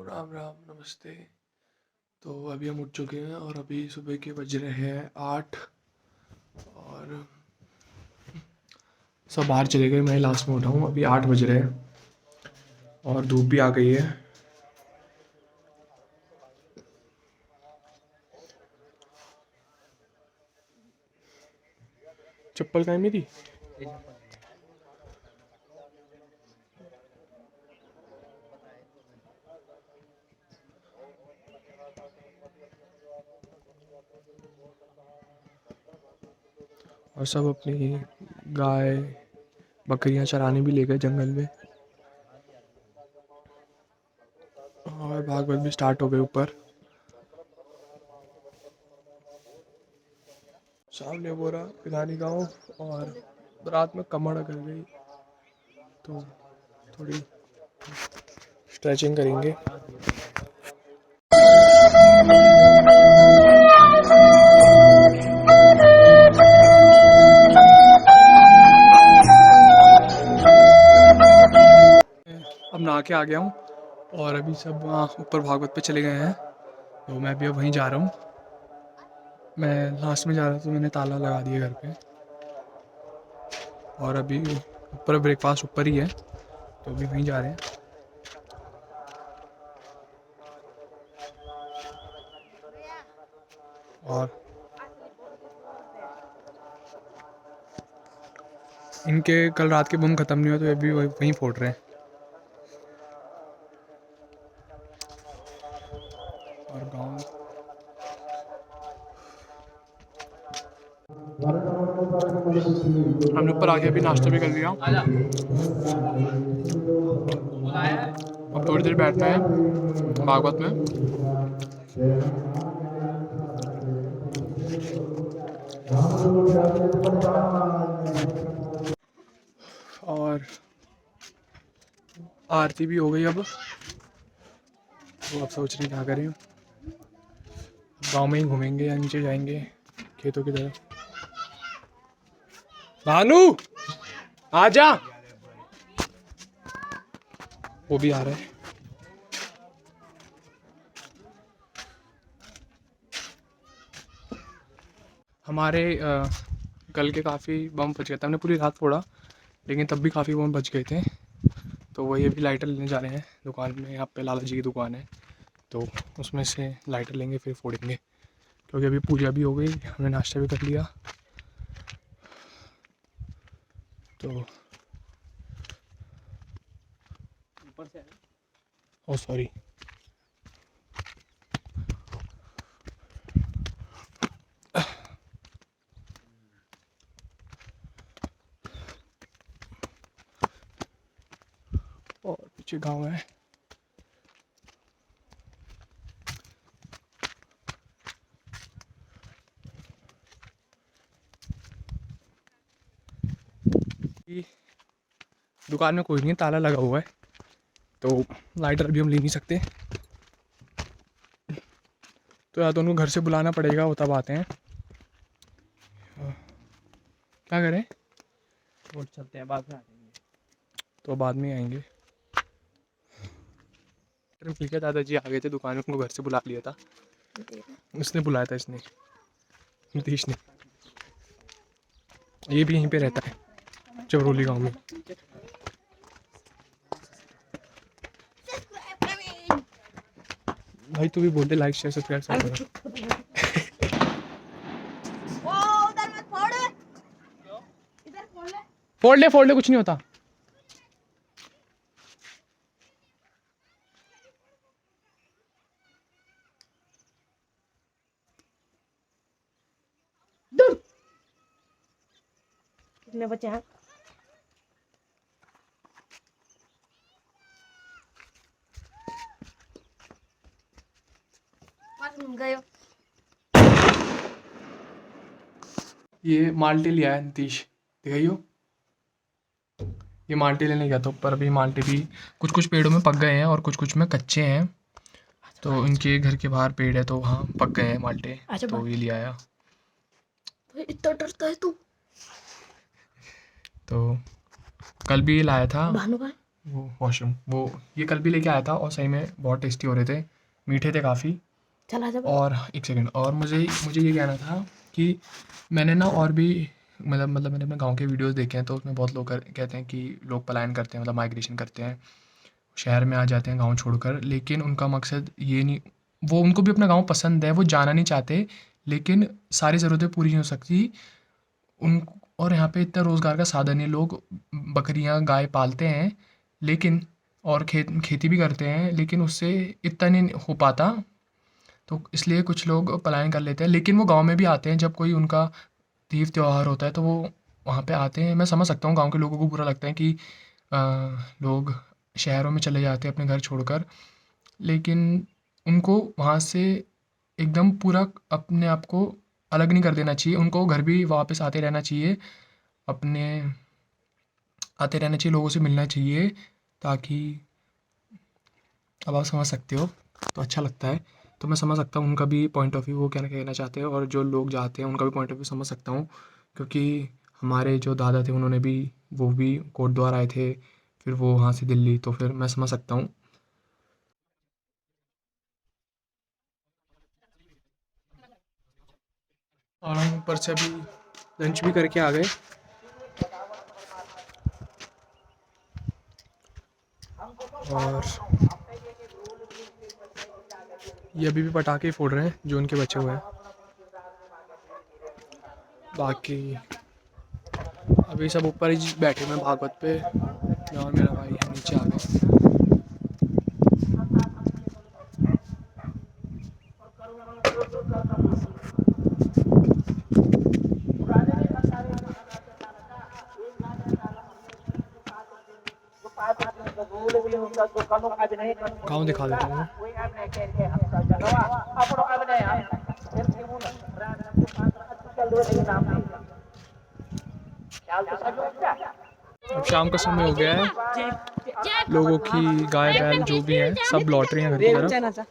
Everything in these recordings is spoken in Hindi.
राम राम नमस्ते। तो अभी हम उठ चुके हैं और अभी सुबह के बज रहे हैं 8 और सब बाहर चले गए। मैं लास्ट में उठा हूँ। अभी 8 बज रहे हैं और धूप भी आ गई है। चप्पल कहाँ है मेरी? और सब अपनी गाय बकरियां चराने भी ले गए जंगल में और भागवत भी स्टार्ट हो गए ऊपर। सामने बोरा पिलानी गाँव और रात में कमर कर गई तो थोड़ी स्ट्रेचिंग करेंगे। अब नहा के आ गया हूँ और अभी सब वहाँ ऊपर भागवत पे चले गए हैं तो मैं भी अब वहीं जा रहा हूँ। मैं लास्ट में जा रहा था तो मैंने ताला लगा दिया घर पे और अभी ऊपर ब्रेकफास्ट ऊपर ही है तो अभी वहीं जा रहे हैं। और इनके कल रात के बम ख़त्म नहीं हुए तो अभी वहीं फोड़ रहे हैं। और गाँव हमने ऊपर आके अभी नाश्ता भी कर लिया। अब थोड़ी देर बैठना है भागवत में। और आरती भी हो गई अब तो अब सोच रहे हैं क्या करें। गांव में ही घूमेंगे या नीचे जाएंगे खेतों की तरफ। भानु आजा, वो भी आ रहा है। हमारे कल के काफ़ी बम बच गए थे। हमने पूरी रात फोड़ा लेकिन तब भी काफ़ी बम बच गए थे तो वही अभी लाइटर लेने जा रहे हैं दुकान में। यहाँ पे लाला जी की दुकान है तो उसमें से लाइटर लेंगे फिर फोड़ेंगे क्योंकि अभी पूजा भी हो गई, हमने नाश्ता भी कर लिया। तो ऊपर से ओ सॉरी और पीछे गांव है। दुकान में कोई नहीं है, ताला लगा हुआ है तो लाइटर अभी हम ले नहीं सकते तो या तो उनको घर से बुलाना पड़ेगा, वो तब आते हैं। क्या करें? वोट चलते हैं, बाद में आ जाएंगे तो बाद में आएंगे। ठीक है, दादाजी आ गए थे दुकान में, उनको घर से बुला लिया था। उसने बुलाया था, इसने नीतीश ने। ये भी यहीं पे रहता है चवरोली गांव में। भाई तू भी बोल दे लाइक शेयर सब्सक्राइब सब करो। फोड़ ले कुछ नहीं होता। कितने बचे हैं? गए। ये माल्टे लिया है नीतीश, दिखाइयो। ये माल्टे लेने गया था ऊपर। अभी माल्टे भी कुछ कुछ पेड़ों में पक गए हैं और कुछ कुछ में कच्चे हैं। तो इनके घर के बाहर पेड़ है तो वहाँ पक गए हैं माल्टे। तो ये ले आया। इतना डरता है तू? तो कल भी ये लाया था भानु का वो वॉशरूम, वो ये कल भी लेके आया था और सही में बहुत टेस्टी हो रहे थे, मीठे थे काफ़ी। चला जा। और एक सेकंड, और मुझे मुझे ये कहना था कि मैंने ना और भी मैंने अपने गांव के वीडियोस देखे हैं, तो उसमें बहुत लोग कहते हैं कि लोग पलायन करते हैं, मतलब माइग्रेशन करते हैं, शहर में आ जाते हैं गांव छोड़कर, लेकिन उनका मकसद ये नहीं, वो उनको भी अपना गांव पसंद है, वो जाना नहीं चाहते, लेकिन सारी ज़रूरतें पूरी नहीं हो सकती उन, और यहाँ पे इतना रोज़गार का साधन है, लोग बकरियाँ गाय पालते हैं, लेकिन और खेती भी करते हैं, लेकिन उससे इतना नहीं हो पाता, तो इसलिए कुछ लोग पलायन कर लेते हैं, लेकिन वो गाँव में भी आते हैं जब कोई उनका तीज त्योहार होता है, तो वो वहाँ पे आते हैं। मैं समझ सकता हूँ गाँव के लोगों को बुरा लगता है कि अ, लोग शहरों में चले जाते हैं अपने घर छोड़कर, लेकिन उनको वहाँ से एकदम पूरा अपने आप को अलग नहीं कर देना चाहिए, उनको घर भी वापस आते रहना चाहिए, अपने आते रहना चाहिए, लोगों से मिलना चाहिए, ताकि अब आप समझ सकते हो, तो अच्छा लगता है। तो मैं समझ सकता हूँ उनका भी पॉइंट ऑफ व्यू, वो क्या कहना चाहते हैं, और जो लोग जाते हैं उनका भी पॉइंट ऑफ व्यू समझ सकता हूँ, क्योंकि हमारे जो दादा थे उन्होंने भी, वो भी कोटद्वार आए थे, फिर वो वहाँ से दिल्ली, तो फिर मैं समझ सकता हूँ। और हम ऊपर से अभी लंच भी करके आ गए, और ये अभी भी पटाखे फोड़ रहे हैं जो उनके बचे हुए हैं। बाकी अभी सब ऊपर ही बैठे हुए हैं भागवत पे, मैं और मेरा भाई हम नीचे आ गए। गाँव दिखा देता हूँ। अब शाम का समय हो गया है, लोगों की गाय बैल जो भी हैं सब लौट रही हैं घर की तरफ।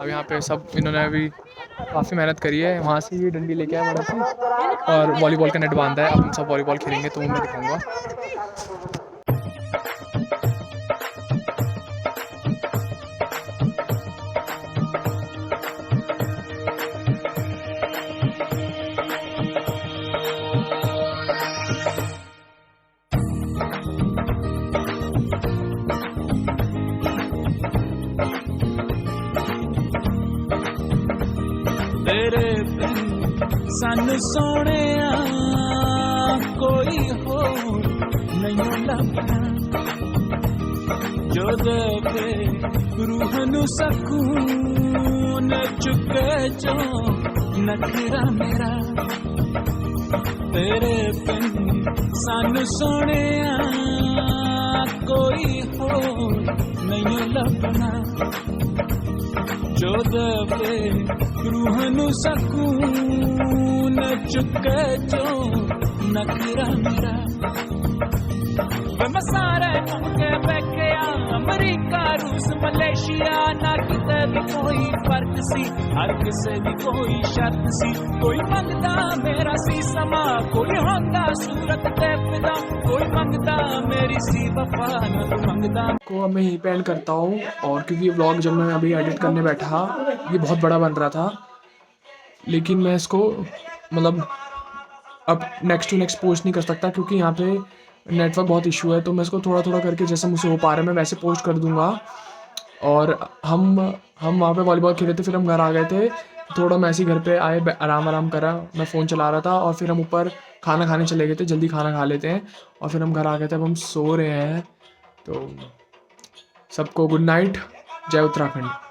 अब यहाँ पे सब इन्होंने अभी काफ़ी मेहनत करी है, वहाँ से ये डंडी लेके आया बड़ा सी, और वॉलीबॉल का नेट बांधा है, अब हम सब वॉलीबॉल खेलेंगे, तो वो मैं दिखाऊंगा। तेरे बिन सानू सोहणिया कोई हो नहीं लगना, जो देवे रूह नू सकून चुके जो नखरा मेरा। तेरे बिन सानू सोहणिया कोई हो नहीं लगना, जो दे रूह नू सकून चुके जो नखरा मेरा। मैं सारे मुके बैठिया अमरीका रूस मलेशिया, ना किते भी कोई फर्क सी, हर किसे भी कोई शर्त सी, कोई मंगदा मेरा सी समा, कोई होंदा सूरत ते फिदा, कोई मंगदा मेरी सी वफा, ना कोई मंगदा को मैं यहीं पे एंड करता हूँ, और क्योंकि ये व्लॉग जब मैं अभी एडिट करने बैठा ये बहुत बड़ा बन रहा था, लेकिन मैं इसको मतलब अब नेक्स्ट टू नेक्स्ट पोस्ट नहीं कर सकता, क्योंकि यहाँ पे नेटवर्क बहुत इशू है, तो मैं इसको थोड़ा थोड़ा करके जैसे मुझसे हो पा रहा है मैं वैसे पोस्ट कर दूँगा। और हम वहाँ पे वॉलीबॉल खेले थे, फिर हम घर आ गए थे, थोड़ा मैं ऐसे ही घर पे आए, आराम करा, मैं फ़ोन चला रहा था, और फिर हम ऊपर खाना खाने चले गए थे, जल्दी खाना खा लेते हैं, और फिर हम घर आ गए थे, अब हम सो रहे हैं। तो सबको गुड नाइट, जय उत्तराखंड।